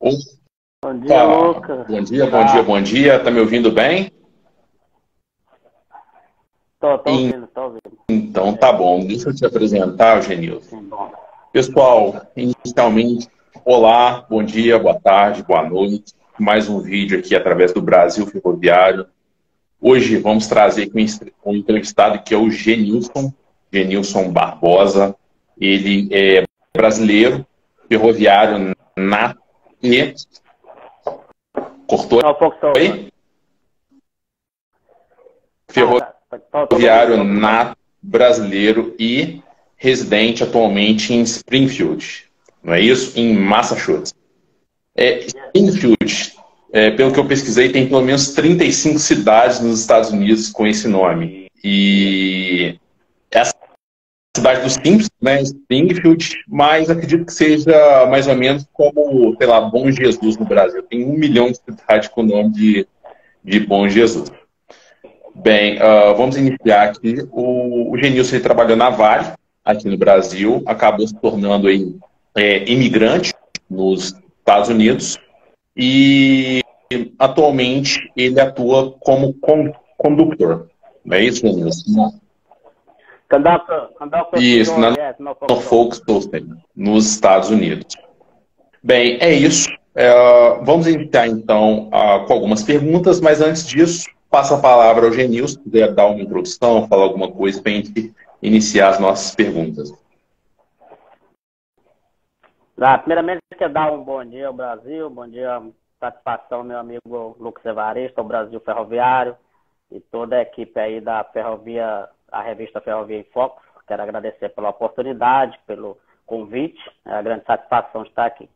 Bom dia, Opa! Lucas. Bom dia, bom dia, bom dia. Tá me ouvindo bem? Tô ouvindo, tô ouvindo. Então tá bom. Deixa eu te apresentar, Genilson. Sim, bom. Pessoal, inicialmente, olá, bom dia, boa tarde, boa noite. Mais um vídeo aqui através do Brasil Ferroviário. Hoje vamos trazer aqui um entrevistado que é o Genilson Barbosa. Ele é brasileiro, ferroviário nato e... Cortou Não, pouco só. aí? Tô Ferroviário ouvindo. nato brasileiro e residente atualmente em Springfield, não é isso? Em Massachusetts. Springfield, pelo que eu pesquisei, tem pelo menos 35 cidades nos Estados Unidos com esse nome. E essa cidade dos Simpsons, né, Springfield, mas acredito que seja mais ou menos como, sei lá, Bom Jesus no Brasil. Tem 1 milhão de cidades com o nome de Bom Jesus. Bem, vamos iniciar aqui. O Genilson trabalhou na Vale, aqui no Brasil, acabou se tornando aí, imigrante nos Estados Unidos e atualmente ele atua como condutor. Não é isso, Genilson? Conductor Isso, Senior, na yes, no Norfolk Southern, nos Estados Unidos. Bem, é isso. Vamos iniciar então com algumas perguntas, mas antes disso, passo a palavra ao Genilson, se puder dar uma introdução, falar alguma coisa para a gente iniciar as nossas perguntas. Primeiramente, quero dar um bom dia ao Brasil, bom dia, satisfação, meu amigo Lucas Evaristo, ao Brasil Ferroviário e toda a equipe aí da Ferrovia, a revista Ferrovia em Foco. Quero agradecer pela oportunidade, pelo convite, é uma grande satisfação estar aqui.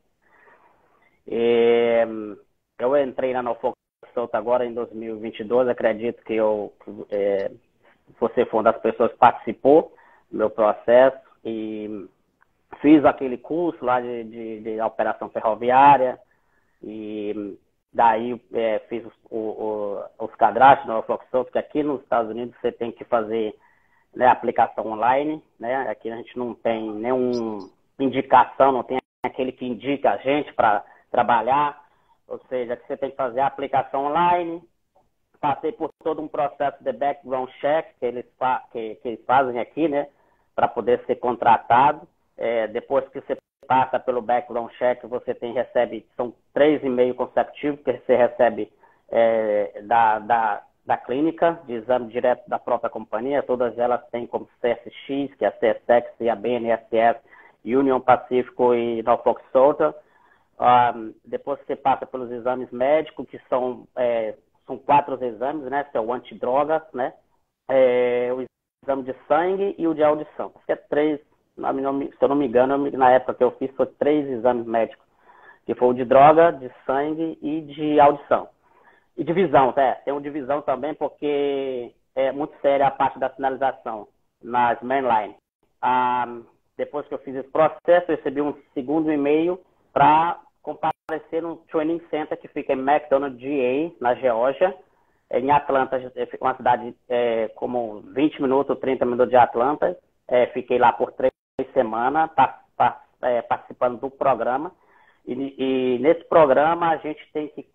Eu entrei na Norfolk Southern agora em 2022, acredito que você foi uma das pessoas que participou do meu processo e fiz aquele curso lá de operação ferroviária e daí fiz os cadastros na Norfolk Southern, que aqui nos Estados Unidos você tem que fazer, né, aplicação online, né? Aqui a gente não tem nenhuma indicação, não tem aquele que indica a gente para trabalhar, ou seja, que você tem que fazer a aplicação online. Passei por todo um processo de background check que eles fazem aqui, né, para poder ser contratado. Depois que você passa pelo background check, você recebe, são 3 e-mails consecutivos que você recebe da clínica, de exame direto da própria companhia. Todas elas têm como CSX, que é a CSX e a BNSF, Union Pacífico e Norfolk Southern. Depois que você passa pelos exames médicos, que são 4 exames, né? Que é o antidrogas, né? O exame de sangue e o de audição. Isso é 3, se eu não me engano, na época que eu fiz, foi 3 exames médicos, que foi o de droga, de sangue e de audição. E de visão, tem uma divisão também, porque é muito séria a parte da sinalização nas mainline. Depois que eu fiz esse processo, eu recebi um segundo e-mail para comparecer no Training Center que fica em McDonough, GA, na Geórgia, em Atlanta, uma cidade como 20 minutos ou 30 minutos de Atlanta. Fiquei lá por 3 semanas participando do programa. E nesse programa a gente tem que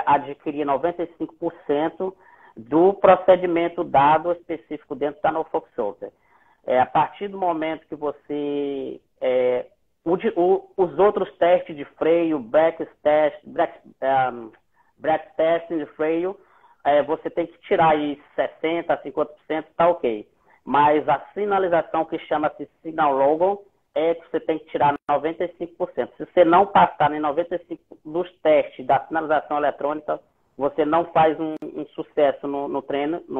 adquirir 95% do procedimento dado específico dentro da Norfolk Southern. A partir do momento que você... os outros testes de freio, brake test de freio, você tem que tirar aí 60%, 50%, tá ok. Mas a sinalização, que chama-se Signal Logo, que você tem que tirar 95%. Se você não passar em 95% dos testes da sinalização eletrônica, você não faz um sucesso no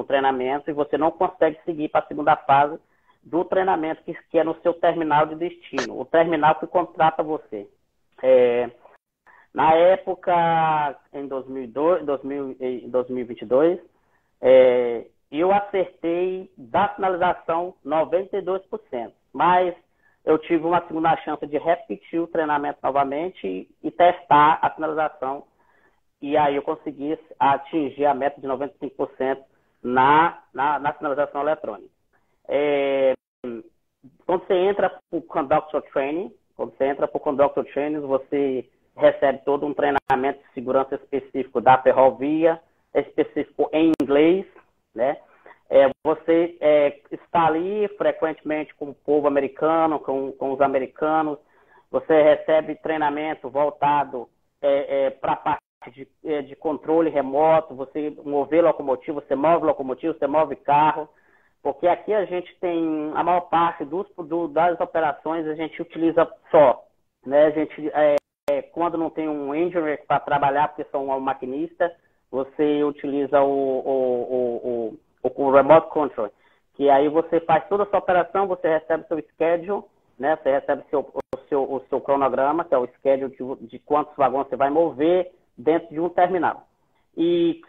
treinamento e você não consegue seguir para a segunda fase do treinamento, que é no seu terminal de destino, o terminal que contrata você. Na época, em 2022, eu acertei da finalização 92%, mas eu tive uma segunda chance de repetir o treinamento novamente e testar a finalização, e aí eu consegui atingir a meta de 95% na finalização eletrônica. Quando você entra para o Conductor Training, você recebe todo um treinamento de segurança específico da ferrovia, específico em inglês, né? Você está ali frequentemente com o povo americano, com os americanos, você recebe treinamento voltado para a parte de controle remoto, você mover locomotivo, você move carro, porque aqui a gente tem, a maior parte das operações a gente utiliza só, né? A gente, quando não tem um engineer para trabalhar, porque são um maquinista, você utiliza o remote control, que aí você faz toda a sua operação, você recebe seu schedule, né? Você recebe o seu cronograma, que é o schedule de quantos vagões você vai mover dentro de um terminal. E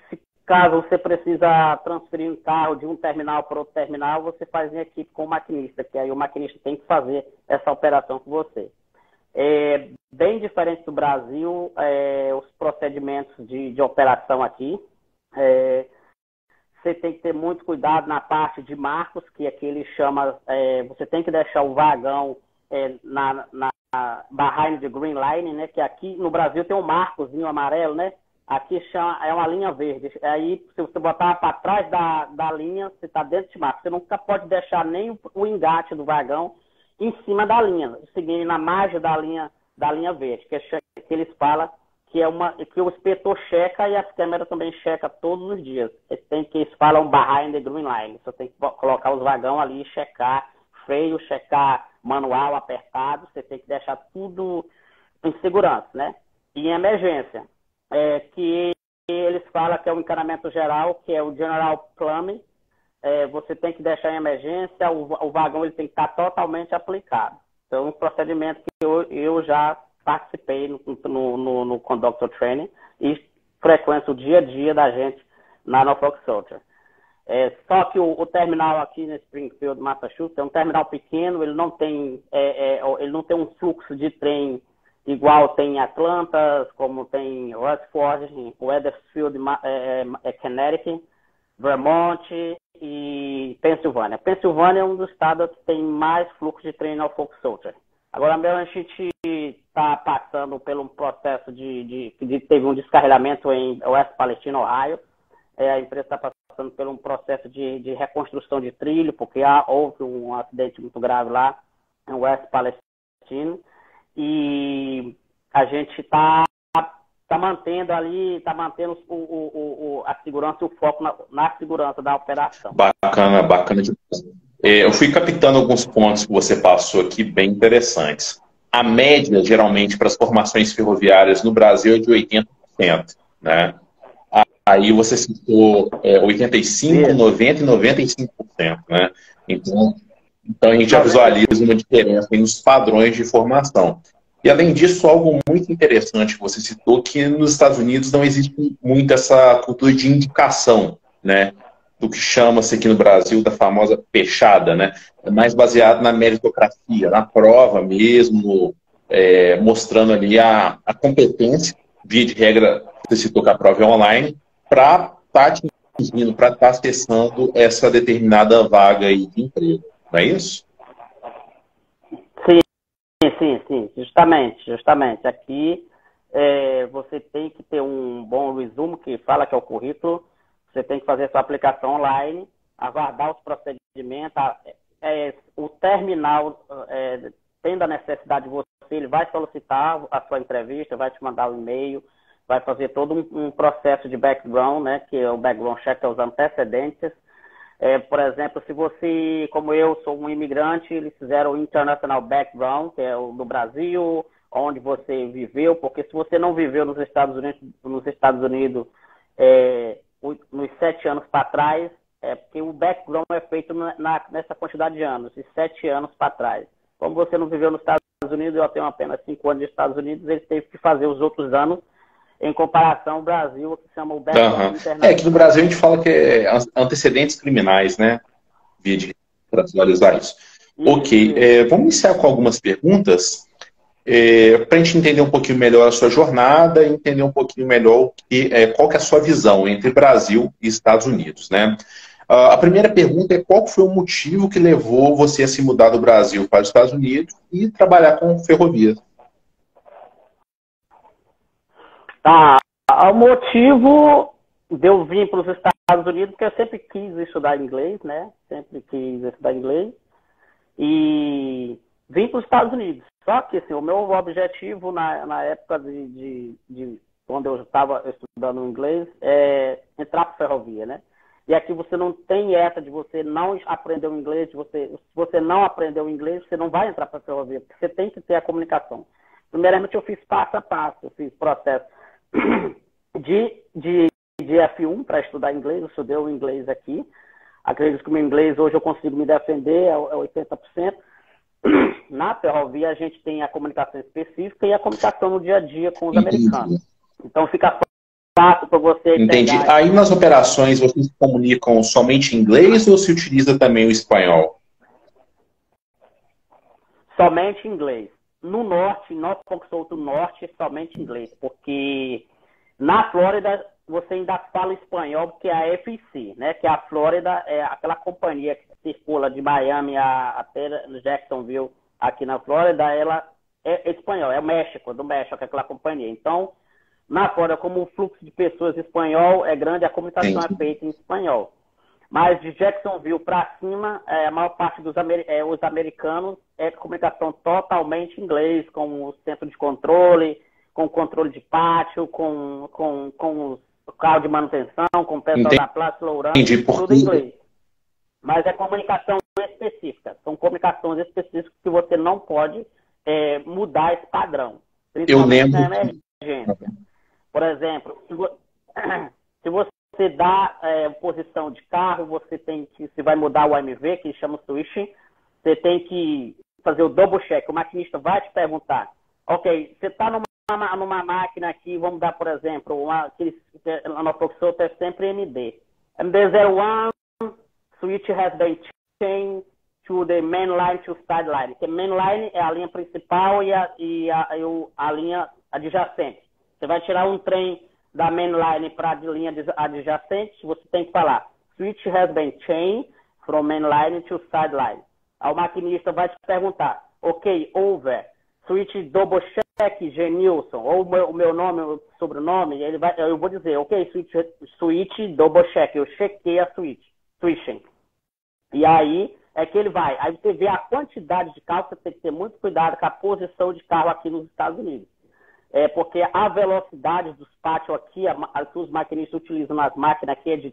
caso você precisa transferir um carro de um terminal para outro terminal, você faz em equipe com o maquinista, que aí o maquinista tem que fazer essa operação com você. Bem diferente do Brasil, os procedimentos de operação aqui. Você tem que ter muito cuidado na parte de marcos, que aqui ele chama, você tem que deixar o vagão na behind the green line, né? Que aqui no Brasil tem um marcozinho amarelo, né? Aqui é uma linha verde. Aí, se você botar para trás da linha, você está dentro de marco. Você nunca pode deixar nem o engate do vagão em cima da linha, seguindo na margem da linha verde, que eles falam que o inspetor checa e as câmeras também checam todos os dias. Eles falam behind the green line. Você tem que colocar os vagões ali e checar freio, checar manual apertado. Você tem que deixar tudo em segurança, né? E em emergência, que eles falam que é o encanamento geral, que é o general plumbing. Você tem que deixar em emergência, o vagão ele tem que estar totalmente aplicado. Então, um procedimento que eu já participei no Conductor Training e frequento o dia a dia da gente na Norfolk Southern. Só que o terminal aqui em Springfield, Massachusetts, é um terminal pequeno, ele não tem um fluxo de trem igual tem em Atlanta, como tem Rutherford, Wethersfield, Connecticut, Vermont e Pensilvânia. Pensilvânia é um dos estados que tem mais fluxo de trem na Norfolk Southern. Agora mesmo a gente está passando por um processo teve um descarrilamento em West Palestine, Ohio. A empresa está passando por um processo de reconstrução de trilho, porque houve um acidente muito grave lá em West Palestine. E a gente está mantendo a segurança e o foco na segurança da operação. Bacana, bacana demais. Eu fui captando alguns pontos que você passou aqui bem interessantes. A média, geralmente, para as formações ferroviárias no Brasil é de 80%, né? Aí você citou 85%, 90% e 95%, né? Então a gente já visualiza uma diferença nos padrões de formação. E, além disso, algo muito interessante que você citou, que nos Estados Unidos não existe muito essa cultura de indicação, né? Do que chama-se aqui no Brasil da famosa pechada, né? É mais baseado na meritocracia, na prova mesmo, mostrando ali a competência, via de regra, você citou que a prova é online, para estar atingindo, para estar acessando essa determinada vaga aí de emprego. Não é isso? Sim, justamente. Aqui você tem que ter um bom resumo, que fala que é o currículo, você tem que fazer sua aplicação online, aguardar os procedimentos, o terminal, tendo a necessidade de você, ele vai solicitar a sua entrevista, vai te mandar um e-mail, vai fazer todo um processo de background, né, que é o background check, é os antecedentes. Por exemplo, se você, como eu, sou um imigrante, eles fizeram o International Background, que é o do Brasil, onde você viveu, porque se você não viveu nos Estados Unidos nos 7 anos para trás, porque o background é feito nessa quantidade de anos, de 7 anos para trás. Como você não viveu nos Estados Unidos, eu tenho apenas 5 anos nos Estados Unidos, ele teve que fazer os outros anos em comparação ao Brasil, que se chama o background internacional. Aqui no Brasil a gente fala que é antecedentes criminais, né? Para visualizar isso. Ok, vamos iniciar com algumas perguntas para a gente entender um pouquinho melhor a sua jornada e entender um pouquinho melhor qual que é a sua visão entre Brasil e Estados Unidos, né? A primeira pergunta é qual foi o motivo que levou você a se mudar do Brasil para os Estados Unidos e trabalhar com ferrovias? Tá. O motivo de eu vir para os Estados Unidos, porque eu sempre quis estudar inglês, né? Sempre quis estudar inglês. E vim para os Estados Unidos. Só que assim, o meu objetivo na época de quando eu estava estudando inglês é entrar para ferrovia, né? E aqui você não tem essa de você não aprender o inglês, se você não aprender o inglês, você não vai entrar para ferrovia, porque você tem que ter a comunicação. Primeiramente, eu fiz passo a passo, eu fiz processo de F1 para estudar inglês, eu estudei o inglês aqui. Acredito que o meu inglês hoje eu consigo me defender, é 80%. Na ferrovia a gente tem a comunicação específica e a comunicação no dia a dia com os americanos. Então fica fácil para você Entendi. pegar... Aí nas operações vocês se comunicam somente em inglês ou se utiliza também o espanhol? Somente em inglês. No norte, nosso Foxtrot norte, somente em inglês, porque na Flórida você ainda fala espanhol, porque é a FEC, né? Que a Flórida é aquela companhia que circula de Miami até Jacksonville, aqui na Flórida, ela é espanhol, é o México, do México, que é aquela companhia. Então, na Flórida, como o fluxo de pessoas espanhol é grande, a comunicação é feita em espanhol. Mas de Jacksonville para cima, a maior parte dos os americanos é comunicação totalmente em inglês, com o centro de controle, com o controle de pátio, com o carro de manutenção, com o pessoal da Plaza Lourão, tudo em inglês. Mas é comunicação específica. São comunicações específicas que você não pode mudar esse padrão. Principalmente na emergência. Por exemplo, se você dá posição de carro, você tem que, se vai mudar o AMV, que chama switching, você tem que fazer o double check. O maquinista vai te perguntar, ok, você está numa máquina aqui, vamos dar, por exemplo, na professora é sempre MD. MD01, switch has been changed to the main line to side line. Que main line é a linha principal e a linha adjacente. Você vai tirar um trem da main line para a linha adjacente, você tem que falar switch has been changed from main line to side line. Aí o maquinista vai te perguntar, ok, over, switch double check, Genilson, ou o meu nome, o sobrenome, eu vou dizer, ok, switch double check, eu chequei a switching. E aí é que ele vai. Aí você vê a quantidade de carro, você tem que ter muito cuidado com a posição de carro aqui nos Estados Unidos. Porque a velocidade dos pátios aqui, que os maquinistas utilizam nas máquinas aqui é de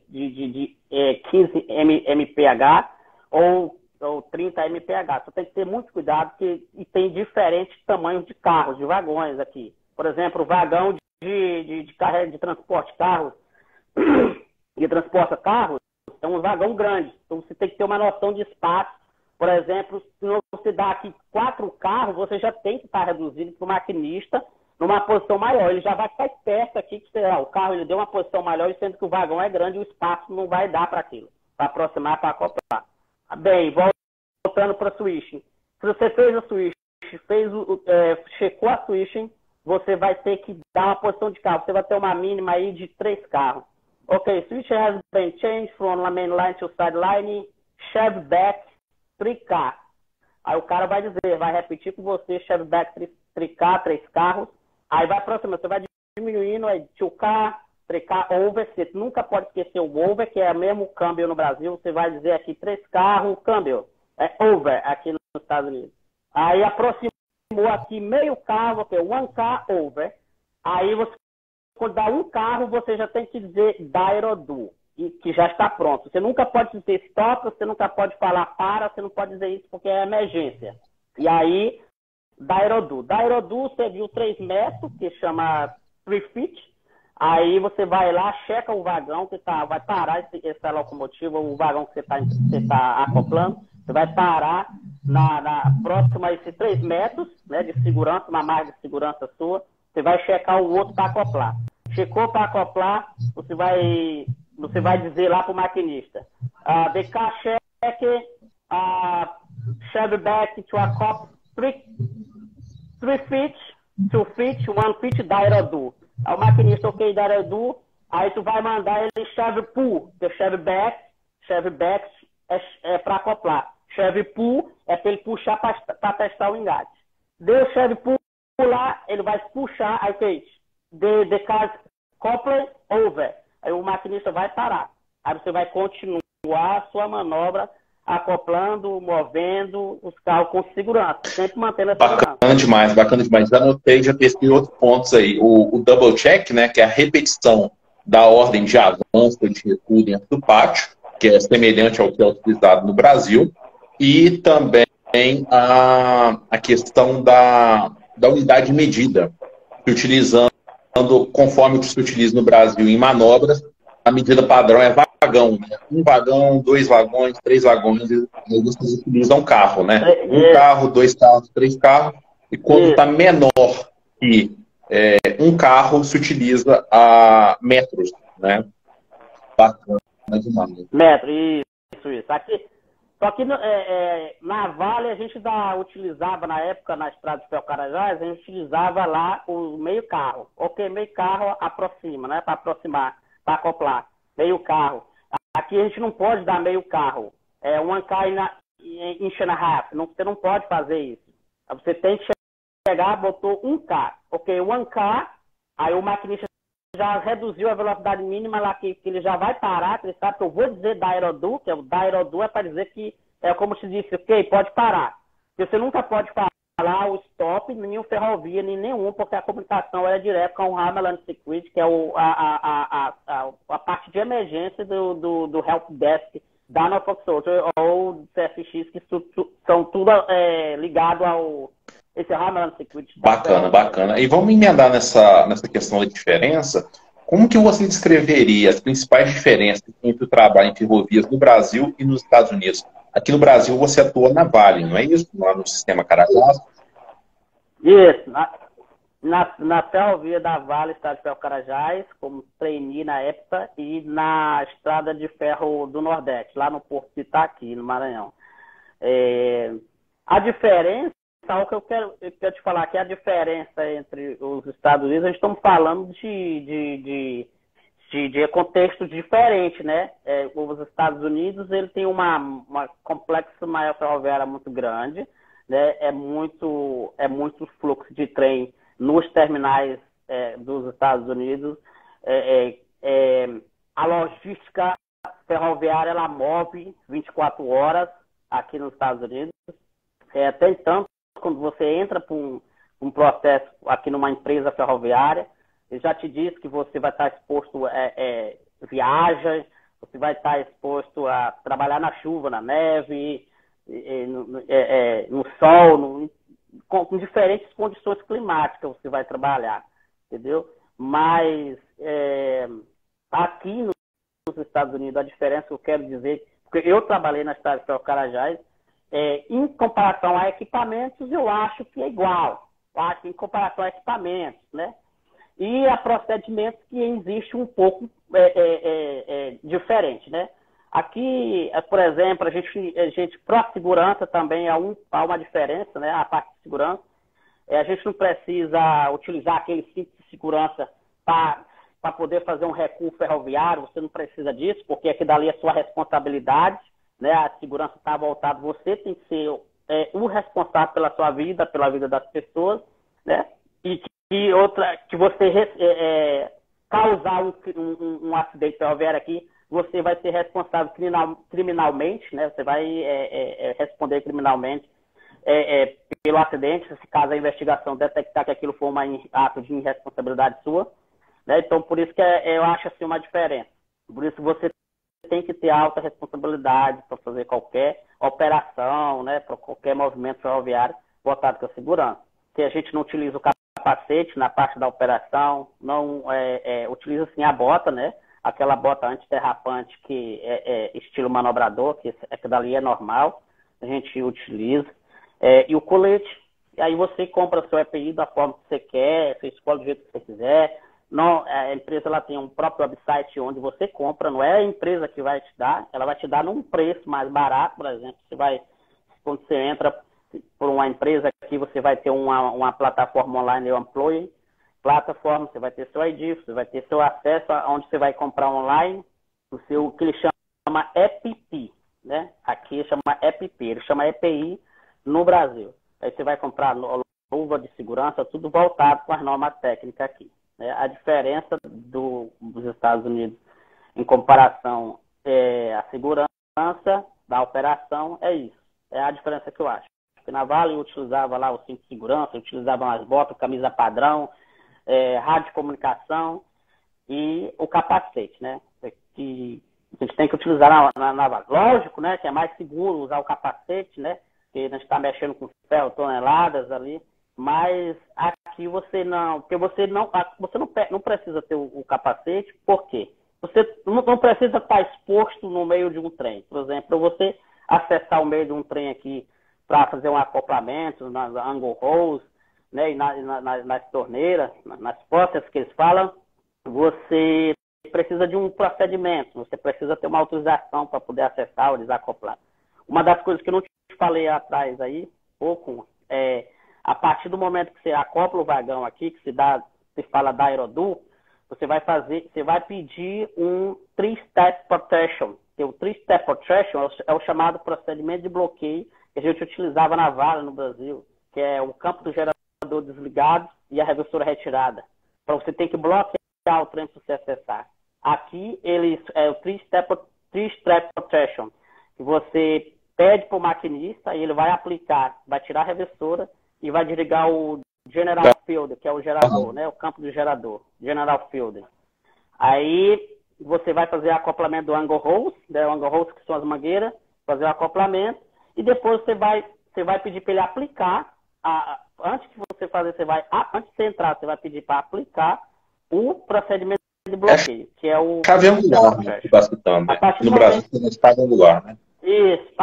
15 mph ou 30 mph. Você tem que ter muito cuidado, porque tem diferentes tamanhos de carros, de vagões aqui. Por exemplo, o vagão de carrega de transporte carros, que transporta carros, é um vagão grande. Então você tem que ter uma noção de espaço. Por exemplo, se você dá aqui 4 carros, você já tem que estar reduzido para o maquinista numa posição maior. Ele já vai ficar esperto aqui que o carro ele deu uma posição maior, sendo que o vagão é grande e o espaço não vai dar para aquilo, para aproximar, para acoplar. Bem, voltando para a switching. Se você fez a switch, checou a switching, você vai ter que dar uma posição de carro. Você vai ter uma mínima aí de 3 carros. Ok, switch has been changed from main line to sideline, Chevy back 3K. Aí o cara vai dizer, vai repetir com você, Chevy back 3K, 3 carros. Aí vai aproximando, você vai diminuindo, aí 2K, 3K, over. Você nunca pode esquecer o over, que é o mesmo câmbio no Brasil. Você vai dizer aqui 3 carros, câmbio. É over aqui nos Estados Unidos. Aí aproximou aqui meio carro, ok, 1K over. Aí você, quando dá um carro, você já tem que dizer Dairodu, que já está pronto. Você nunca pode dizer stop, você nunca pode falar para, você não pode dizer isso porque é emergência. E aí, Dairodu. Dairodu, você viu 3 metros, que chama 3 feet. Aí você vai lá, checa o vagão que vai parar essa locomotiva, o vagão que você tá acoplando. Você vai parar na próxima a esses 3 metros, né, de segurança, uma margem de segurança sua. Você vai checar o outro para acoplar. Checou para acoplar, você vai dizer lá para o maquinista. The car check, Chevy back to acopla 3 feet, 2 feet, 1 feet, Dairodu. Aí o maquinista, ok, Dairodu. Aí tu vai mandar ele Chevy pull, que Chevy back é para acoplar. Chevy pull é para ele puxar para testar o engate. Deu Chevy pull lá, ele vai puxar, aí fez the car coupled over. Aí o maquinista vai parar. Aí você vai continuar a sua manobra acoplando, movendo os carros com segurança, sempre mantendo a segurança. Bacana demais, bacana demais. Já anotei, já pesquisei outros pontos aí. O double check, né, que é a repetição da ordem de avanço e de recuo dentro do pátio, que é semelhante ao que é utilizado no Brasil, e também a questão da unidade de medida, que utilizando, conforme o que se utiliza no Brasil em manobras, a medida padrão é vagão, né? Um vagão, 2 vagões, 3 vagões, e aí vocês utilizam um carro, né? Um carro, 2 carros, 3 carros, e quando está menor que um carro, se utiliza a metros, né? Bacana demais. Metro, isso. Aqui, só que na Vale a gente utilizava, na época, na estrada de Carajás, a gente utilizava lá o meio carro. Ok, meio carro aproxima, né? Para aproximar, para acoplar. Meio carro. Aqui a gente não pode dar meio carro. One car inch and a half. Você não pode fazer isso. Você tem que chegar, botou 1K. Ok, 1K, aí o maquinista já reduziu a velocidade mínima lá que ele já vai parar, que ele sabe que eu vou dizer Dairodu, que o Dairodu é para dizer que é como se disse, ok, pode parar. Você nunca pode falar o stop, nem o ferrovia, nem nenhum, porque a comunicação é direta com o Hammerland Security, que é a parte de emergência do Help Desk da Norfolk Southern ou do CFX, que são tudo ligado ao esse Hammerland Security. Bacana. E vamos emendar nessa questão da diferença. Como que você descreveria as principais diferenças entre o trabalho em ferrovias no Brasil e nos Estados Unidos? Aqui no Brasil você atua na Vale, não é isso? Lá no sistema Carajás? Isso. Na ferrovia da Vale, Estrada de Ferro Carajás, como trainee na época, e na Estrada de Ferro do Nordeste, lá no Porto de Itaqui, no Maranhão. A diferença, o que eu quero te falar aqui, a diferença entre os Estados Unidos, a gente estamos falando de contextos diferentes, né? Os Estados Unidos, ele tem uma complexo maior ferroviária muito grande, né? É muito fluxo de trem nos terminais dos Estados Unidos. A logística ferroviária, ela move 24 horas aqui nos Estados Unidos. Tem tanto, quando você entra para um processo aqui numa empresa ferroviária, ele já te diz que você vai estar exposto a viagens, você vai estar exposto a trabalhar na chuva, na neve, no sol, com diferentes condições climáticas você vai trabalhar, entendeu? Mas aqui nos Estados Unidos, a diferença, eu quero dizer, porque eu trabalhei na Estrada de Ferro Carajás, em comparação a equipamentos, eu acho que é igual. Eu acho que em comparação a equipamentos, né? E a procedimentos que existe um pouco diferente, né? Aqui, por exemplo, a gente para a segurança também há uma diferença, né? A parte de segurança. A gente não precisa utilizar aquele cinto de segurança para poder fazer um recuo ferroviário, você não precisa disso, porque aqui dali é sua responsabilidade, né? A segurança está voltada, você tem que ser o responsável pela sua vida, pela vida das pessoas, né? E outra, que você causar um acidente ferroviário aqui, você vai ser responsável criminalmente, né? Você vai responder criminalmente pelo acidente, se caso a investigação detectar que aquilo foi um ato de irresponsabilidade sua, né? Então, por isso que eu acho assim uma diferença. Por isso você tem que ter alta responsabilidade para fazer qualquer operação, né? Para qualquer movimento ferroviário voltado com a segurança. Que a gente não utiliza o capacete na parte da operação, não utiliza assim a bota, né? Aquela bota antiderrapante que é estilo manobrador, que dali é normal, a gente utiliza. E o colete, aí você compra o seu EPI da forma que você quer, você escolhe do jeito que você quiser. Não, a empresa ela tem um próprio website onde você compra, não é a empresa que vai te dar, ela vai te dar num preço mais barato, por exemplo. Quando você entra por uma empresa aqui, você vai ter uma plataforma online, o Employee plataforma, você vai ter seu ID, você vai ter seu acesso aonde você vai comprar online, o que ele chama EPI, né? Aqui chama EPI, ele chama EPI no Brasil. Aí você vai comprar luva de segurança, tudo voltado com as normas técnicas aqui. né? A diferença dos Estados Unidos em comparação à segurança da operação é isso. É a diferença que eu acho. Porque na Vale eu utilizava lá o cinto de segurança, eu utilizava as botas, camisa padrão, rádio de comunicação e o capacete, né? Que a gente tem que utilizar na Vale. Lógico, né, que é mais seguro usar o capacete, né? Porque a gente está mexendo com ferro, toneladas ali, mas aqui você não, porque você não precisa ter o capacete, por quê? Você não precisa estar exposto no meio de um trem. Por exemplo, para você acessar o meio de um trem aqui para fazer um acoplamento nas angle holes, né, e nas torneiras, nas portas que eles falam, você precisa de um procedimento, você precisa ter uma autorização para poder acessar ou desacoplar. Uma das coisas que eu não te falei atrás aí, pouco, a partir do momento que você acopla o vagão aqui, que se fala da aeroduct, você vai pedir um three-step protection. O three-step protection é o chamado procedimento de bloqueio que a gente utilizava na Vale no Brasil, que é o campo do gerador desligado e a reversora retirada. Para você ter que bloquear o trem para você acessar. Aqui, é o three-step protection, que você pede para o maquinista e ele vai aplicar, vai tirar a reversora e vai desligar o General Field, que é o gerador, né? O campo do gerador, General Field. Aí você vai fazer o acoplamento do angle holes, né? O angle holes que são as mangueiras, fazer o acoplamento e depois você vai pedir para ele aplicar. Antes de você entrar, você vai pedir para aplicar o procedimento de bloqueio, que é o chave angular, né, que está citando. No Brasil tem uma chave angular, né? Isso,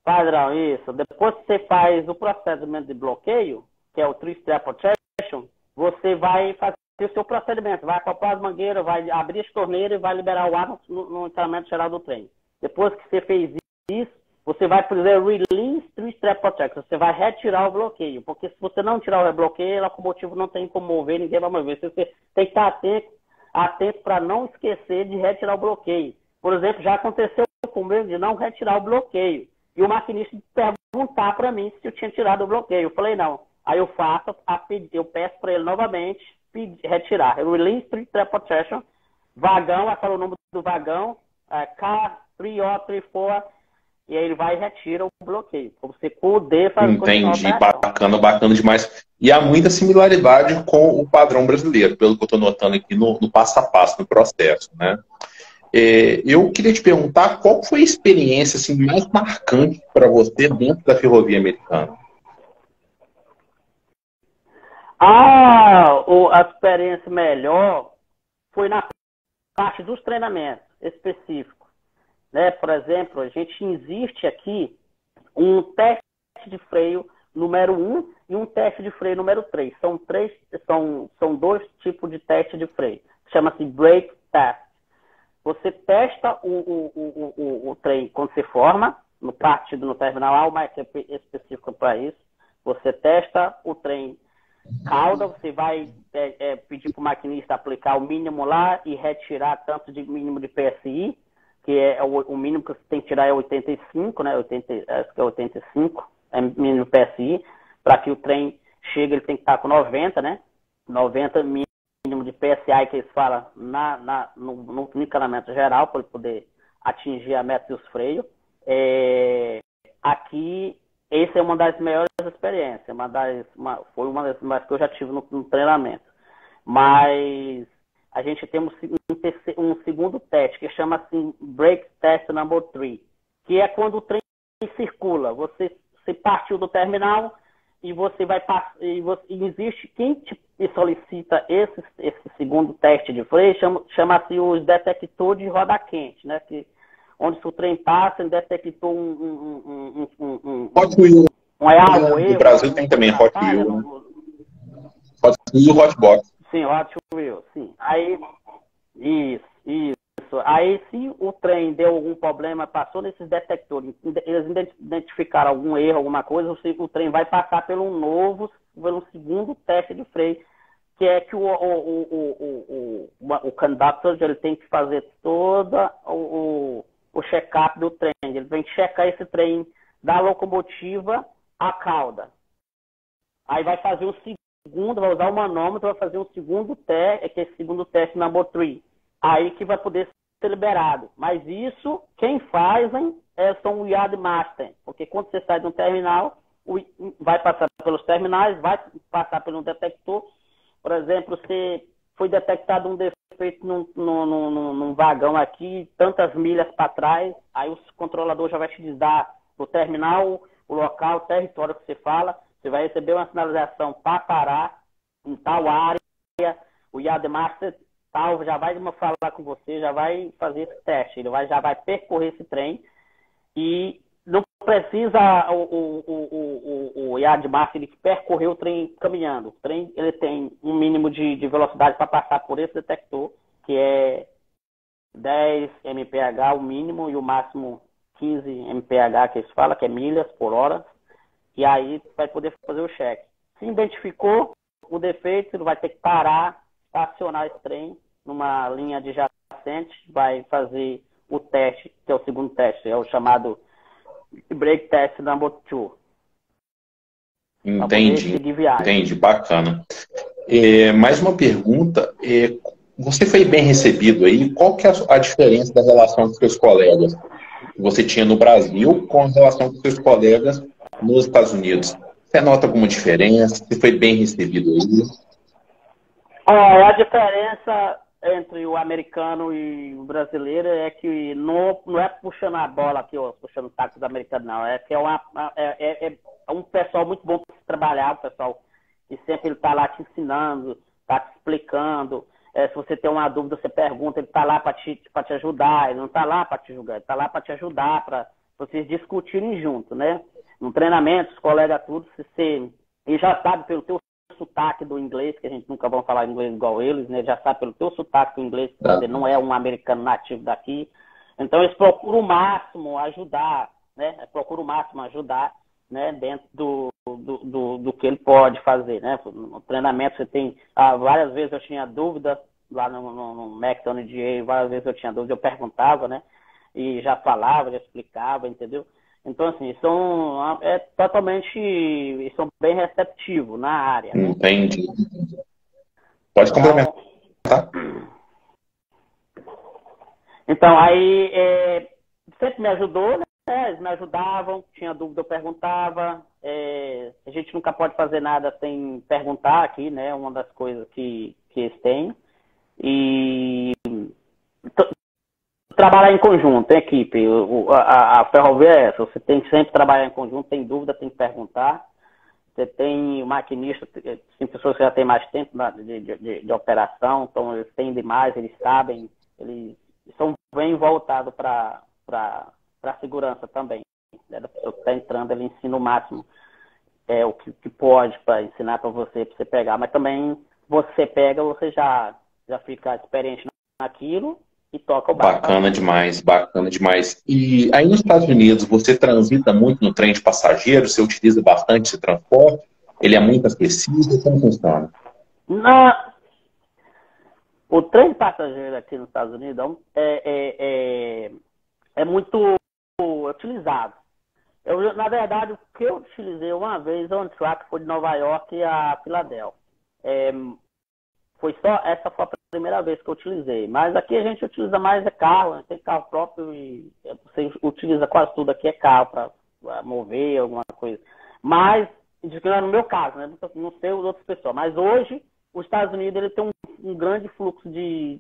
padrão, isso. Depois que você faz o procedimento de bloqueio, que é o three-step protection, você vai fazer o seu procedimento, vai acoplar as mangueiras, vai abrir as torneiras e vai liberar o ar no encanamento geral do trem. Depois que você fez isso, você vai fazer release three-step protection, você vai retirar o bloqueio, porque se você não tirar o bloqueio, o locomotivo não tem como mover, ninguém vai mover. Você tem que estar atento para não esquecer de retirar o bloqueio. Por exemplo, já aconteceu comigo de não retirar o bloqueio. E o maquinista perguntar para mim se eu tinha tirado o bloqueio. Eu falei, não. Aí eu peço para ele novamente retirar. Release three-step protection, vagão, fala o número do vagão, K3034, e aí ele vai e retira o bloqueio. Para você poder fazer. Entendi, bacana demais. E há muita similaridade com o padrão brasileiro, pelo que eu estou notando aqui no passo a passo, no processo, né? Eu queria te perguntar qual foi a experiência assim, mais marcante para você dentro da ferrovia americana? A experiência melhor foi na parte dos treinamentos específicos, né? Por exemplo, a gente existe aqui um teste de freio número 1 e um teste de freio número 3. São dois tipos de teste de freio. Chama-se brake test. Você testa o trem quando se forma, no terminal A, o mais específico para isso. Você testa o trem cauda, você vai pedir para o maquinista aplicar o mínimo lá e retirar tanto de mínimo de PSI, que é o mínimo que você tem que tirar é 85, né? Acho que é 85, é mínimo PSI. Para que o trem chegue, ele tem que estar com 90, né? 90 mínimo de PSI que eles falam no encanamento geral, para ele poder atingir a meta dos freios. Aqui, essa é uma das melhores experiências, foi uma das mais que eu já tive no treinamento. Mas a gente tem um segundo teste, que chama assim Brake Test Number 3, que é quando o trem circula. Você partiu do terminal e você vai passar, e existe quem te solicita esse segundo teste de freio, chama-se os detectores de roda quente, né? Onde se o trem passa, ele detectou um erro. No Brasil tem também Hot Wheel, né? Hot Wheel e Hot Box. Sim, Hot Wheel, sim. Aí, isso. Aí, se o trem deu algum problema, passou nesses detectores, eles identificaram algum erro, alguma coisa, o trem vai passar pelo segundo teste de freio, que é que o conductor ele tem que fazer todo o check-up do trem. Ele vem checar esse trem da locomotiva à cauda. Aí vai fazer o segundo, vai usar o manômetro, vai fazer um segundo teste, que é esse segundo teste number 3. Aí que vai poder ser liberado. Mas isso, quem fazem são o Yard Master. Porque quando você sai de um terminal, vai passar pelos terminais, vai passar pelo detector. Por exemplo, se foi detectado um defeito num vagão aqui, tantas milhas para trás, aí o controlador já vai te dar o terminal, o local, o território que você fala. Você vai receber uma sinalização para parar em tal área. O Yard Master já vai falar com você, já vai fazer esse teste. Ele já vai percorrer esse trem e não precisa o Yard Master ele percorrer o trem caminhando. O trem ele tem um mínimo de velocidade para passar por esse detector, que é 10 mph o mínimo e o máximo 15 mph que eles falam, que é milhas por hora. E aí vai poder fazer o cheque. Se identificou o defeito, ele vai ter que parar, estacionar esse trem numa linha adjacente, vai fazer o teste, que é o segundo teste, é o chamado Brake Test Number 2. Entendi, bacana. Mais uma pergunta, você foi bem recebido aí, qual que é a diferença da relação com seus colegas que você tinha no Brasil com a relação com seus colegas nos Estados Unidos? Você nota alguma diferença? Você foi bem recebido aí? A diferença entre o americano e o brasileiro é que não é puxando a bola aqui, ó, puxando o taco dos americanos, não. É que é um pessoal muito bom para se trabalhar, um pessoal que sempre ele está lá te ensinando, está te explicando. Se você tem uma dúvida, você pergunta, ele está lá para te ajudar, ele não está lá para te julgar, ele está lá para te ajudar, para vocês discutirem junto, né? No treinamento, os colegas tudo, ele já sabe pelo teu sotaque do inglês, que a gente nunca vai falar inglês igual eles, né? Já sabe pelo teu sotaque do inglês, que você não é um americano nativo daqui. Então eles procuram o máximo ajudar, né? Né? Dentro do que ele pode fazer, né? No treinamento você tem, várias vezes eu tinha dúvida lá no McDonald's, várias vezes eu tinha dúvida, eu perguntava, né? E já falava, já explicava, entendeu? Então, assim, são bem receptivos na área. Né? Entendi. Pode complementar. Então, aí, sempre me ajudou, né? Eles me ajudavam, tinha dúvida, eu perguntava. A gente nunca pode fazer nada sem perguntar aqui, né? Uma das coisas que eles têm. E trabalhar em conjunto, em equipe. A ferrovia é essa. Você tem que sempre trabalhar em conjunto, tem dúvida, tem que perguntar. Você tem maquinista, tem pessoas que já têm mais tempo de operação, então eles têm demais, eles sabem, eles são bem voltados para a segurança também. Né? A pessoa que está entrando, ele ensina o máximo o que pode para ensinar para você pegar. Mas também você pega, você já fica experiente naquilo. E toca o barco. Bacana demais. E aí nos Estados Unidos, você transita muito no trem de passageiros? Você utiliza bastante esse transporte? Ele é muito acessível? Como funciona? O trem de passageiro aqui nos Estados Unidos é muito utilizado. Na verdade, o que eu utilizei uma vez, o Amtrak foi de Nova York a Filadélfia. Essa foi a primeira vez que eu utilizei. Mas aqui a gente utiliza mais carro, a gente tem carro próprio e você utiliza quase tudo aqui é carro para mover alguma coisa. Mas, no meu caso, né? Não sei as outras pessoas, mas hoje os Estados Unidos ele tem um grande fluxo de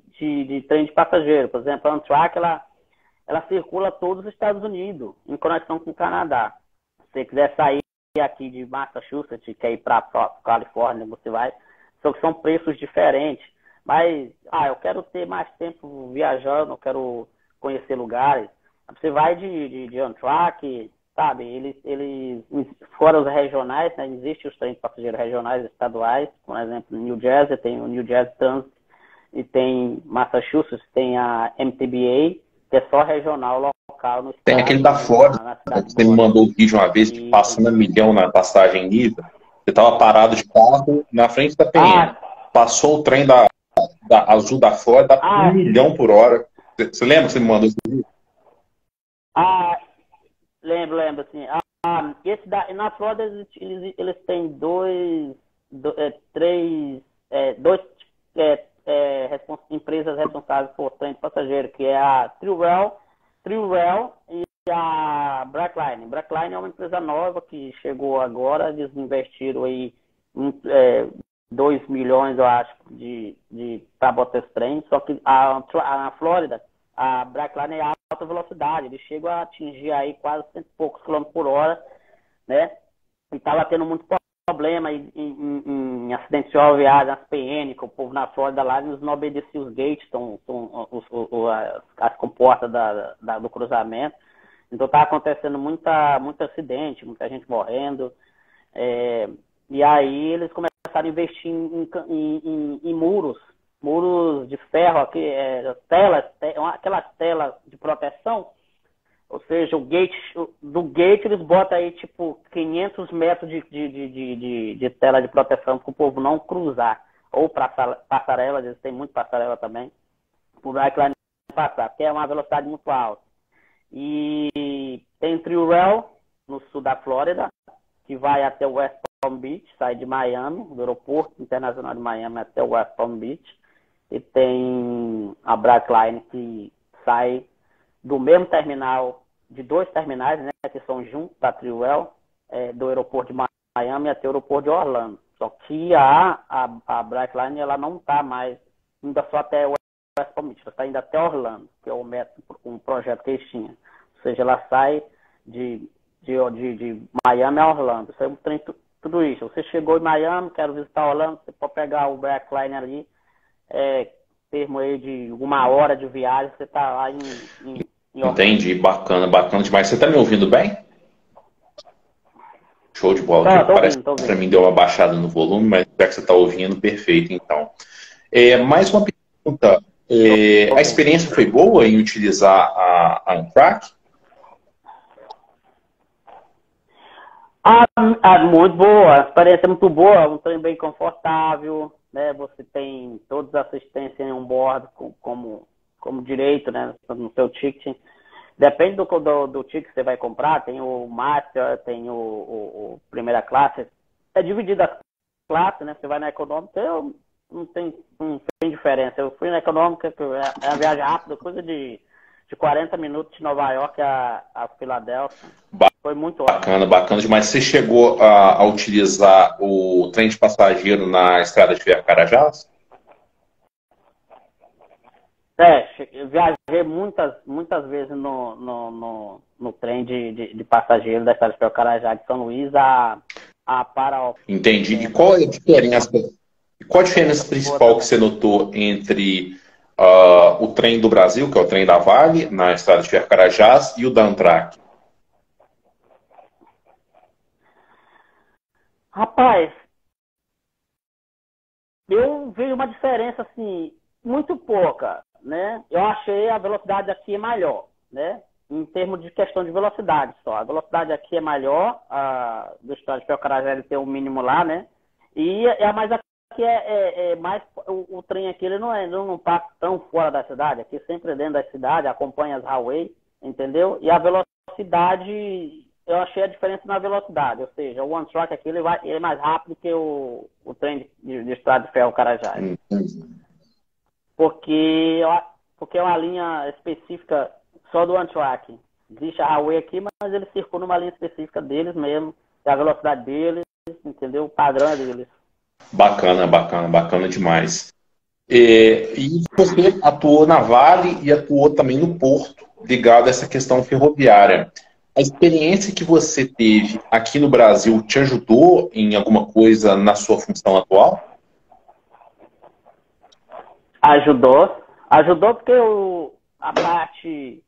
trem de passageiro. Por exemplo, a Amtrak ela circula todos os Estados Unidos em conexão com o Canadá. Se você quiser sair aqui de Massachusetts, quer ir para Califórnia, você vai. Só que são preços diferentes. Mas, eu quero ter mais tempo viajando, eu quero conhecer lugares. Você vai de Amtrak, sabe? Eles fora os regionais, né? Existem os trens de passageiros regionais estaduais. Por exemplo, New Jersey, tem o New Jersey Transit, e tem Massachusetts, tem a MTBA, que é só regional, local no estado. Tem aquele da Flórida, você me mandou o vídeo uma vez, que passando a milhão na passagem nível. Você estava parado de carro na frente da PM. Passou o trem da Azul da Flórida a 1 milhão por hora. Você lembra que você me mandou esse vídeo? Lembro, sim. Na Flórida eles têm dois duas empresas responsáveis por trem de passageiro, que é a Trio-Rail e a Brightline. Brightline é uma empresa nova que chegou agora, eles investiram aí 2 milhões, eu acho, para botar esse trem, só que na Flórida, a Brightline é alta velocidade, eles chegam a atingir aí quase 100 e poucos quilômetros por hora, né? E estava tendo muito problema em acidentes ferroviários, nas PN, que o povo na Flórida lá, eles não obedeciam os gates, as comportas do cruzamento. Então estava acontecendo muito acidente, muita gente morrendo. E aí eles começaram a investir em muros de ferro, aquelas telas de proteção. Ou seja, do gate eles botam aí tipo 500 metros de tela de proteção para o povo não cruzar. Ou passarela, eles têm muito passarela também, por aí que lá não passar, porque é uma velocidade muito alta. E tem Trio-Rail no sul da Flórida, que vai até o West Palm Beach, sai de Miami, do aeroporto internacional de Miami até o West Palm Beach. E tem a Brightline, que sai do mesmo terminal, de 2 terminais, né, que são juntos da Trio-Rail, do aeroporto de Miami até o aeroporto de Orlando. Só que a Brightline, ela não está mais indo só até o West Palm Beach, ela está indo até Orlando, que é um projeto que eles tinham. Ou seja, ela sai de Miami a Orlando. Isso é um trem, tudo isso. Você chegou em Miami, quero visitar Orlando, você pode pegar o Brightline ali, termo aí de 1 hora de viagem, você está lá em Entendi, bacana demais. Você está me ouvindo bem? Show de bola. Parece que para mim deu uma baixada no volume, mas já que você está ouvindo, perfeito, então. Mais uma pergunta. A experiência foi boa em utilizar a Amtrak? Muito boa, a experiência é muito boa, um trem bem confortável, né? Você tem todas as assistências em onboard como direito, né? No seu ticket. Depende do ticket que você vai comprar, tem o Master, tem o primeira classe. É dividido as classes, né? Você vai na econômica, não tem diferença. Eu fui na econômica, que é uma viagem rápida, coisa de 40 minutos de Nova York a Filadélfia. Foi muito ótimo. Bacana demais. Você chegou a utilizar o trem de passageiro na estrada de Ferro Carajás? Viajei muitas vezes no trem de passageiro da estrada de Ferro Carajás de São Luís a Paraó. Entendi. E qual é a diferença? Qual a diferença principal que você notou entre o trem do Brasil, que é o trem da Vale, na estrada de Ferro Carajás, e o da Amtrak? Rapaz, eu vi uma diferença assim muito pouca, né? Eu achei a velocidade aqui maior, né? Em termos de questão de velocidade só. A velocidade aqui é maior, do estado de Ferro Carajás tem o mínimo lá, né? E mais aqui mais o trem aqui ele não passa tão fora da cidade, aqui sempre dentro da cidade, acompanha as highways, entendeu? E a velocidade, eu achei a diferença na velocidade, ou seja, o Amtrak aqui ele é mais rápido que o trem de estrada de Ferro Carajás. Porque é uma linha específica só do Amtrak. Existe a highway aqui, mas eles circulam numa linha específica deles mesmo, é a velocidade deles, entendeu? O padrão é deles. Bacana demais. E você atuou na Vale e atuou também no Porto, ligado a essa questão ferroviária. A experiência que você teve aqui no Brasil te ajudou em alguma coisa na sua função atual? Ajudou porque a parte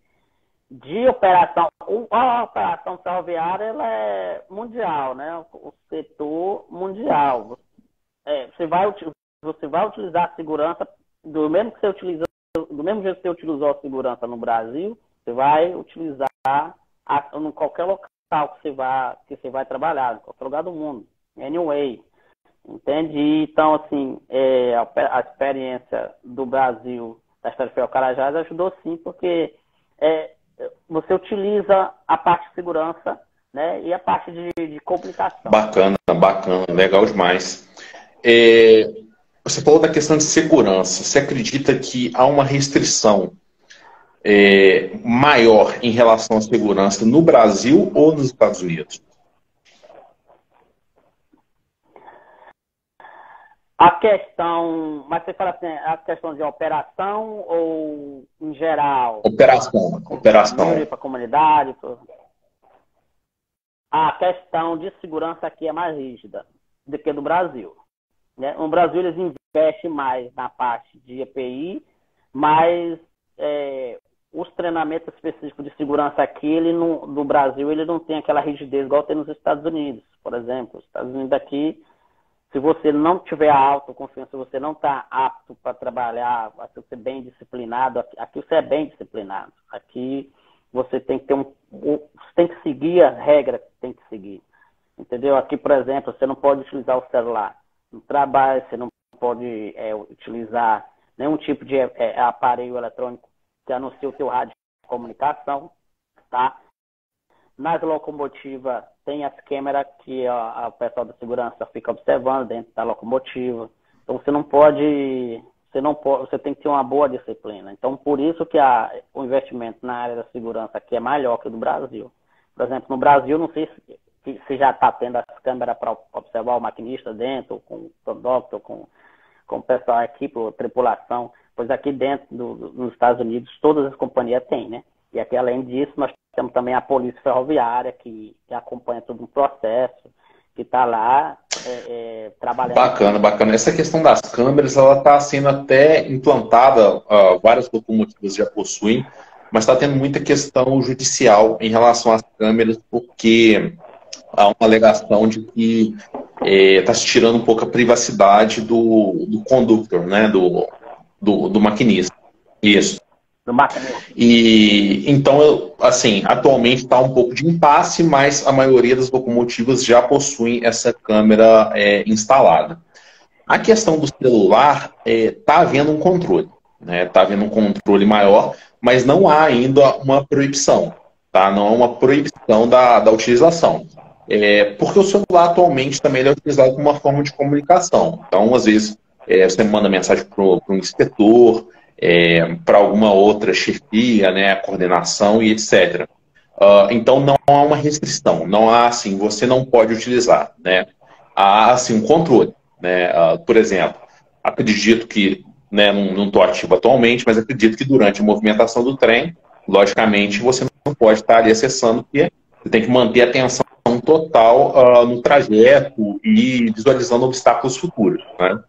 de operação, a operação ferroviária ela é mundial, né? O setor mundial. Você vai utilizar a segurança do mesmo jeito que você utilizou a segurança no Brasil, você vai utilizar em qualquer local que você vai trabalhar, em qualquer lugar do mundo. Anyway. Entende? Então, assim, a experiência do Brasil, da estrada de Ferro Carajás, ajudou sim, porque você utiliza a parte de segurança, né, e a parte de comunicação. Bacana, legal demais. você falou da questão de segurança. Você acredita que há uma restrição maior em relação à segurança no Brasil ou nos Estados Unidos? A questão, mas você fala assim, a questão de operação ou em geral? Operação. Para a comunidade? A questão de segurança aqui é mais rígida do que no Brasil. Né? No Brasil, eles investem mais na parte de EPI, mas os treinamentos específicos de segurança aqui, no Brasil, ele não tem aquela rigidez igual tem nos Estados Unidos, por exemplo. Os Estados Unidos aqui, se você não tiver a autoconfiança, se você não está apto para trabalhar, você ser bem disciplinado, aqui você é bem disciplinado. Aqui você tem que ter você tem que seguir a regra que tem que seguir. Entendeu? Aqui, por exemplo, você não pode utilizar o celular no trabalho, você não pode utilizar nenhum tipo de aparelho eletrônico que a não ser o teu rádio de comunicação, tá? Nas locomotivas tem as câmeras que o pessoal da segurança fica observando dentro da locomotiva. Então você tem que ter uma boa disciplina. Então por isso que o investimento na área da segurança aqui é maior que o do Brasil. Por exemplo, no Brasil, não sei se já está tendo as câmeras para observar o maquinista dentro, com o conductor, com o pessoal aqui, por tripulação, pois aqui dentro nos Estados Unidos todas as companhias têm, né? E aqui, além disso, nós temos também a Polícia Ferroviária, que acompanha todo o processo, que está lá trabalhando. Bacana. Essa questão das câmeras, ela está sendo até implantada, várias locomotivas já possuem, mas está tendo muita questão judicial em relação às câmeras, porque há uma alegação de que está se tirando um pouco a privacidade do conductor, né, do maquinista. Isso. E então, assim, atualmente está um pouco de impasse, mas a maioria das locomotivas já possuem essa câmera instalada. A questão do celular, está havendo um controle, né? Está havendo um controle maior, mas não há ainda uma proibição, tá? Não há uma proibição da utilização. Porque o celular atualmente também é utilizado como uma forma de comunicação. Então, às vezes, você manda mensagem para um inspetor, para alguma outra chefia, né, coordenação e etc. Então não há uma restrição, não há assim, você não pode utilizar, né? Há assim um controle, né? Por exemplo, acredito que, né, não estou ativo atualmente, mas acredito que durante a movimentação do trem, logicamente você não pode estar ali acessando, porque você tem que manter a atenção total no trajeto e visualizando obstáculos futuros, né?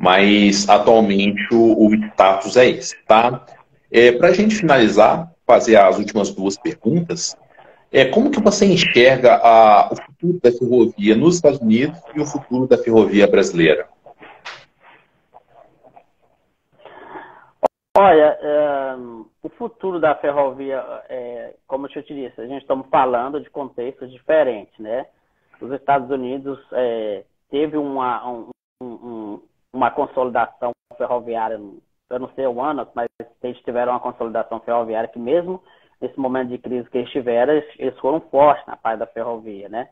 Mas atualmente o status é esse, tá? Para a gente finalizar, fazer as últimas duas perguntas, como que você enxerga o futuro da ferrovia nos Estados Unidos e o futuro da ferrovia brasileira? Olha, o futuro da ferrovia, como eu te disse, a gente estamos falando de contextos diferentes, né? Os Estados Unidos teve uma consolidação ferroviária, eu não sei o ano, mas eles tiveram uma consolidação ferroviária que mesmo nesse momento de crise que eles tiveram, eles foram fortes na parte da ferrovia, né?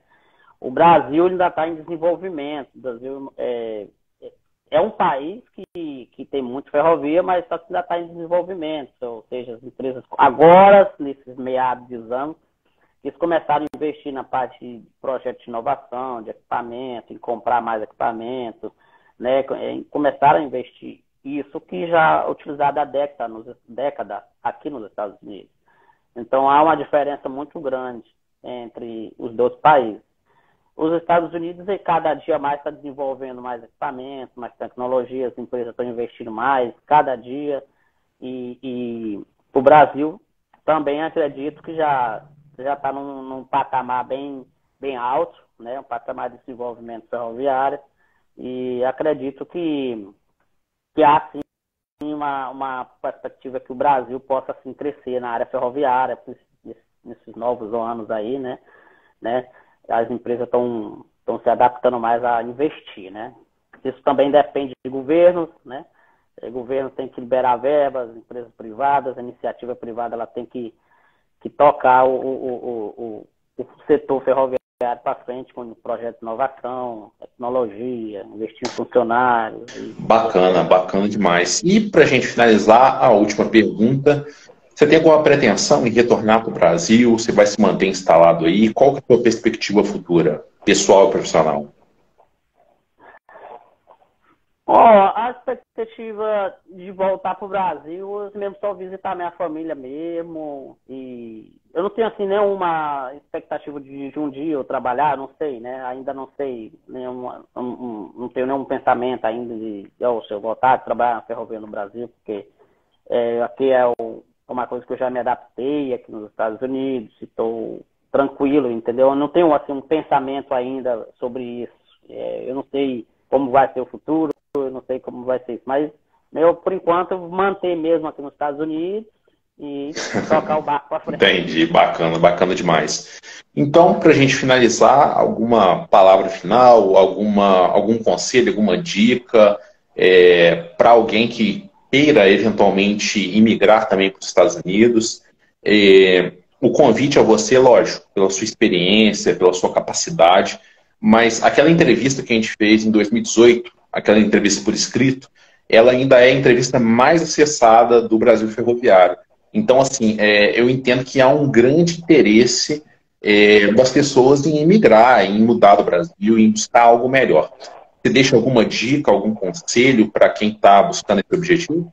O Brasil ainda está em desenvolvimento. O Brasil é um país que tem muito ferrovia, mas só que ainda está em desenvolvimento. Ou seja, as empresas agora, nesses meados de anos, eles começaram a investir na parte de projetos de inovação, de equipamento, em comprar mais equipamentos, né? Começaram a investir isso que já é utilizado há décadas aqui nos Estados Unidos. Então há uma diferença muito grande entre os dois países. Os Estados Unidos, cada dia mais, está desenvolvendo mais equipamentos, mais tecnologia, as empresas estão investindo mais, cada dia. E o Brasil também acredito que já está num patamar bem alto, né? Um patamar de desenvolvimento ferroviário. E acredito que há, sim, uma perspectiva que o Brasil possa, assim, crescer na área ferroviária, nesses novos anos aí, né? As empresas estão se adaptando mais a investir, né? Isso também depende de governos, né? O governo tem que liberar verbas, empresas privadas, a iniciativa privada ela tem que tocar o setor ferroviário para frente com projetos de inovação, tecnologia, investir em funcionários. Bacana, bacana demais. E para a gente finalizar, a última pergunta. Você tem alguma pretensão em retornar para o Brasil? Você vai se manter instalado aí? Qual que é a sua perspectiva futura, pessoal e profissional? A expectativa de voltar para o Brasil, eu mesmo só visitar minha família mesmo. E eu não tenho assim nenhuma expectativa de um dia eu trabalhar, não sei, né? Ainda não sei, não tenho nenhum pensamento ainda de se eu voltar a trabalhar na ferrovia no Brasil, porque aqui é uma coisa que eu já me adaptei aqui nos Estados Unidos, estou tranquilo, entendeu? Eu não tenho assim um pensamento ainda sobre isso. Eu não sei como vai ser o futuro. Eu não sei como vai ser isso, mas eu, por enquanto, eu vou manter mesmo aqui nos Estados Unidos e tocar o barco para frente. Entendi, bacana, bacana demais. Então, para a gente finalizar, alguma palavra final, algum conselho, alguma dica para alguém que queira eventualmente imigrar também para os Estados Unidos? O convite a você, lógico, pela sua experiência, pela sua capacidade, mas aquela entrevista que a gente fez em 2018, aquela entrevista por escrito, ela ainda é a entrevista mais acessada do Brasil Ferroviário. Então, assim, eu entendo que há um grande interesse das pessoas em emigrar, em mudar do Brasil, em buscar algo melhor. Você deixa alguma dica, algum conselho para quem está buscando esse objetivo?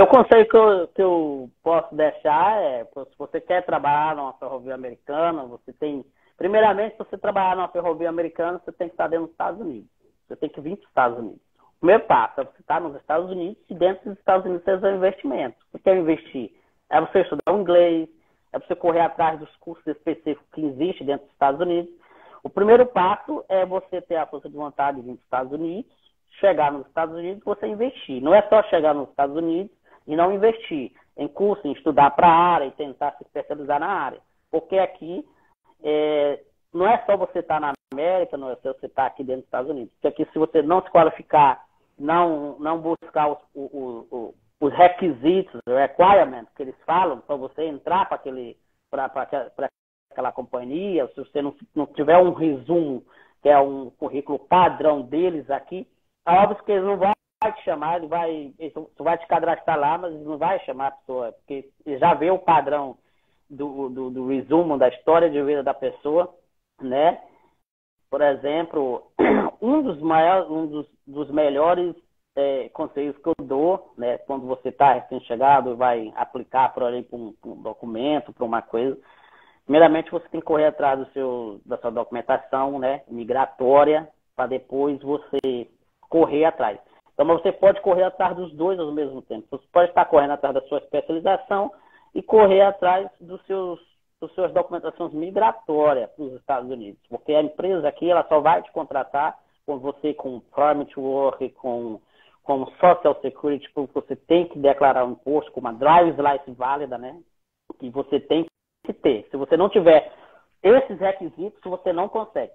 O conselho que eu posso deixar se você quer trabalhar numa ferrovia americana, você tem... Primeiramente, se você trabalhar numa ferrovia americana, você tem que estar dentro dos Estados Unidos. Você tem que vir para os Estados Unidos. O primeiro passo é você estar nos Estados Unidos e dentro dos Estados Unidos você fazer investimento. Você quer investir? É você estudar o inglês, é você correr atrás dos cursos específicos que existem dentro dos Estados Unidos. O primeiro passo é você ter a força de vontade de vir para os Estados Unidos, chegar nos Estados Unidos e você investir. Não é só chegar nos Estados Unidos e não investir em curso, em estudar para a área e tentar se especializar na área. Porque aqui... não é só você estar na América, não é só você estar aqui dentro dos Estados Unidos. Porque aqui, se você não se qualificar, não buscar os requisitos, os requirements que eles falam para você entrar para aquela companhia, se você não tiver um resumo, que é um currículo padrão deles aqui, é óbvio que eles não vão te chamar, tu vai te cadastrar lá, mas eles não vai chamar a pessoa, porque eles já vê o padrão do resumo da história de vida da pessoa, né? Por exemplo, um dos melhores conselhos que eu dou, né? Quando você está recém-chegado e vai aplicar por ali para um documento, para uma coisa, primeiramente você tem que correr atrás da sua documentação, né? Migratória, para depois você correr atrás. Então, mas você pode correr atrás dos dois ao mesmo tempo. Você pode estar correndo atrás da sua especialização e correr atrás dos suas documentações migratórias para os Estados Unidos. Porque a empresa aqui ela só vai te contratar com você com permit work, com social security, porque você tem que declarar um imposto, com uma driver's license válida, né? Que você tem que ter. Se você não tiver esses requisitos, você não consegue.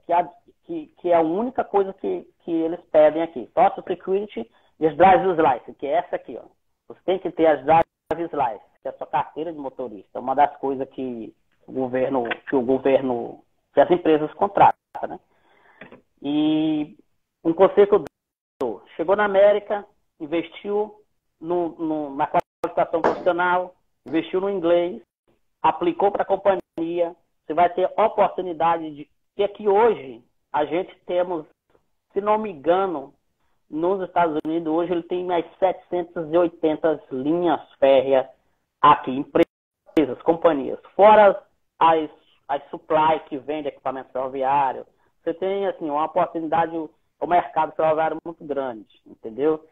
Que é a única coisa que eles pedem aqui. Social security e as driver's license, que é essa aqui, ó. Você tem que ter as driver's license, que é a sua carteira de motorista. É uma das coisas que as empresas contratam, né? E um conselho que eu dou, chegou na América, investiu na qualificação profissional, investiu no inglês, aplicou para a companhia, você vai ter oportunidade de... Porque aqui hoje, a gente temos, se não me engano, nos Estados Unidos, hoje ele tem mais 780 linhas férreas aqui, empresas, companhias. Fora as supply que vende equipamento ferroviário, você tem assim, uma oportunidade, o mercado ferroviário muito grande, entendeu?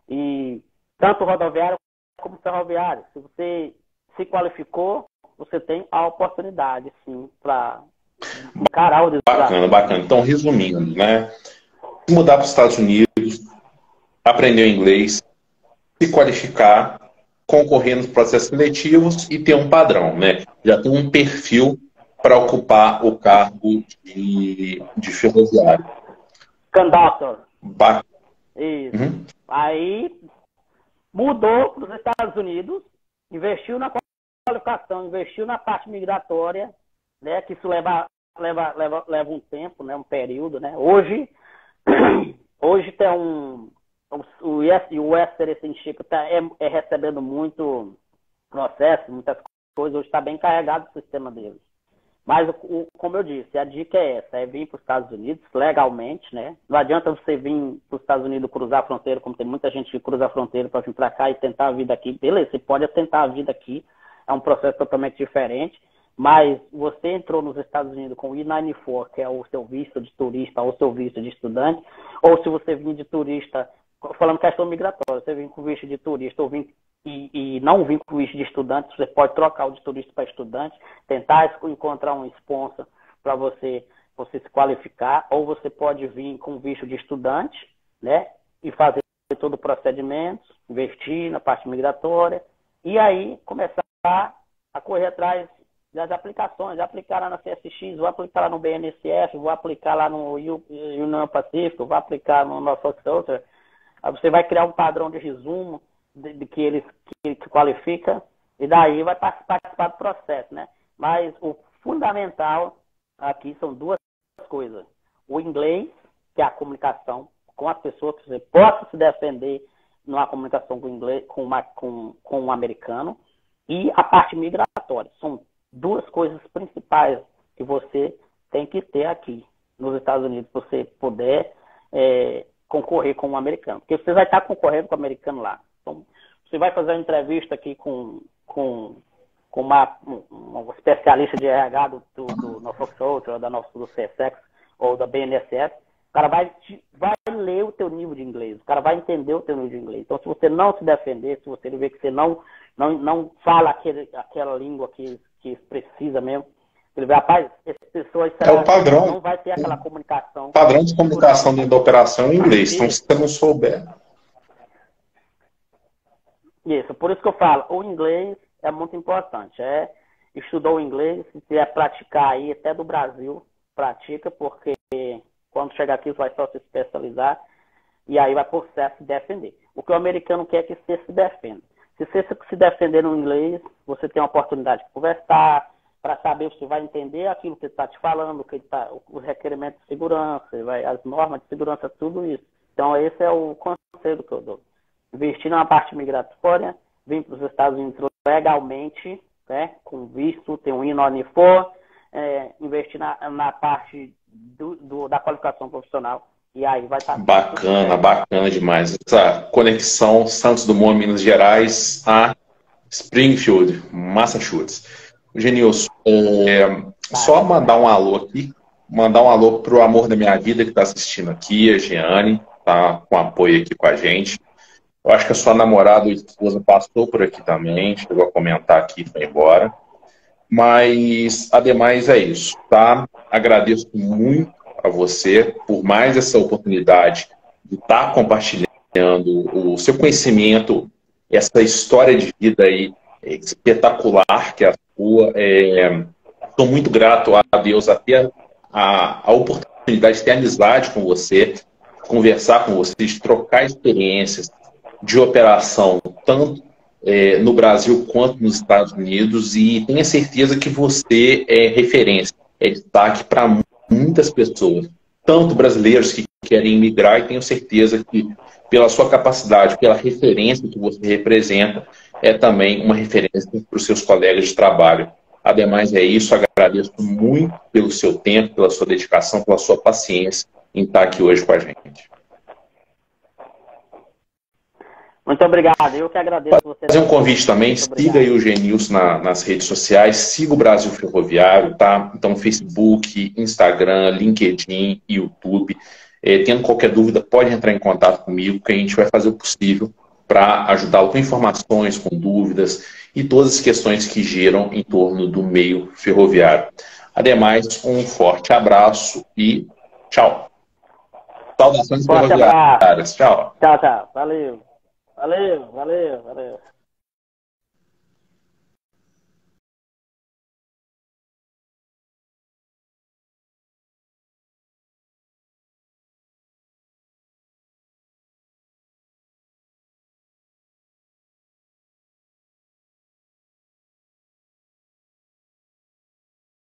E tanto rodoviário como ferroviário. Se você se qualificou, você tem a oportunidade, sim, para encarar o desafio. Bacana. Então, resumindo, né? Mudar para os Estados Unidos, aprender inglês, se qualificar, concorrer nos processos seletivos e ter um padrão, né? Já tem um perfil para ocupar o cargo de ferroviário. Conductor. Bacana. Isso. Uhum. Aí mudou para os Estados Unidos, investiu na qualificação, investiu na parte migratória, né, que isso leva um tempo, né, um período, né? Hoje tem o US Citizenship é recebendo muito processo, muitas coisas, hoje está bem carregado o sistema deles. Mas, como eu disse, a dica é essa, é vir para os Estados Unidos legalmente, né? Não adianta você vir para os Estados Unidos cruzar a fronteira, como tem muita gente que cruza a fronteira para vir para cá e tentar a vida aqui. Beleza, você pode tentar a vida aqui, é um processo totalmente diferente, mas você entrou nos Estados Unidos com o I-94, que é o seu visto de turista ou o seu visto de estudante, ou se você vir de turista, falando questão migratória, você vir com visto de turista ou vir e não vir com visto de estudante, você pode trocar o de turista para estudante, tentar encontrar um sponsor para você se qualificar, ou você pode vir com visto de estudante, né, e fazer todo o procedimento, investir na parte migratória, e aí começar a correr atrás das aplicações, aplicar lá na CSX, vou aplicar lá no BNSF, vou aplicar lá no União Pacífico, vou aplicar no Norfolk Southern. Você vai criar um padrão de resumo de que qualifica, e daí vai participar do processo, né? Mas o fundamental aqui são duas coisas. O inglês, que é a comunicação com as pessoas, que você possa se defender numa comunicação com inglês, com um americano, e a parte migratória. São duas coisas principais que você tem que ter aqui nos Estados Unidos, para você poder concorrer com um americano. Porque você vai estar concorrendo com o americano lá. Então, você vai fazer uma entrevista aqui com uma especialista de RH do Norfolk Southern, do CSX, ou da BNSF, o cara vai ler o teu nível de inglês, o cara vai entender o teu nível de inglês. Então, se você não se defender, se você ver que você não fala aquela língua que precisa mesmo, ele vê, rapaz, essa pessoa o padrão, não vai ter aquela comunicação. O padrão de comunicação dentro da operação é em inglês, então se você não souber... Isso, por isso que eu falo, o inglês é muito importante. Estudou o inglês, se quiser praticar aí, até do Brasil, pratica, porque quando chegar aqui você vai só se especializar e aí vai por certo se defender. O que o americano quer é que você se defenda. Se você se defender no inglês, você tem a oportunidade de conversar, para saber se você vai entender aquilo que ele está te falando, os requerimentos de segurança, as normas de segurança, tudo isso. Então, esse é o conselho que eu dou. Investir na parte migratória, vir para os Estados Unidos legalmente, né, com visto, tem um I-94, investir na parte da qualificação profissional, e aí vai estar... Bacana demais. Essa conexão Santos Dumont, Minas Gerais, a Springfield, Massachusetts. Genilson, só mandar um alô aqui, mandar um alô para o amor da minha vida que está assistindo aqui, a Giane, tá com apoio aqui com a gente. Eu acho que a sua namorada ou esposa passou por aqui também, chegou a comentar aqui e foi embora. Mas, ademais, é isso, tá? Agradeço muito a você por mais essa oportunidade de estar compartilhando o seu conhecimento, essa história de vida aí espetacular que é a sua. Estou muito grato a Deus a ter a oportunidade de ter amizade com você, conversar com você, de trocar experiências de operação, tanto no Brasil quanto nos Estados Unidos, e tenha certeza que você é referência, é destaque para muitas pessoas, tanto brasileiros que querem migrar, e tenho certeza que pela sua capacidade, pela referência que você representa, é também uma referência para os seus colegas de trabalho. Ademais, é isso, agradeço muito pelo seu tempo, pela sua dedicação, pela sua paciência em estar aqui hoje com a gente. Muito obrigado, eu que agradeço você. Fazer um convite também, siga aí o Genilson nas redes sociais, siga o Brasil Ferroviário, tá? Então, Facebook, Instagram, LinkedIn, YouTube. Tendo qualquer dúvida, pode entrar em contato comigo, que a gente vai fazer o possível para ajudá-lo com informações, com dúvidas e todas as questões que giram em torno do meio ferroviário. Ademais, um forte abraço e tchau. Saudações ferroviárias. Tchau. Tchau, tchau. Valeu. Valeu.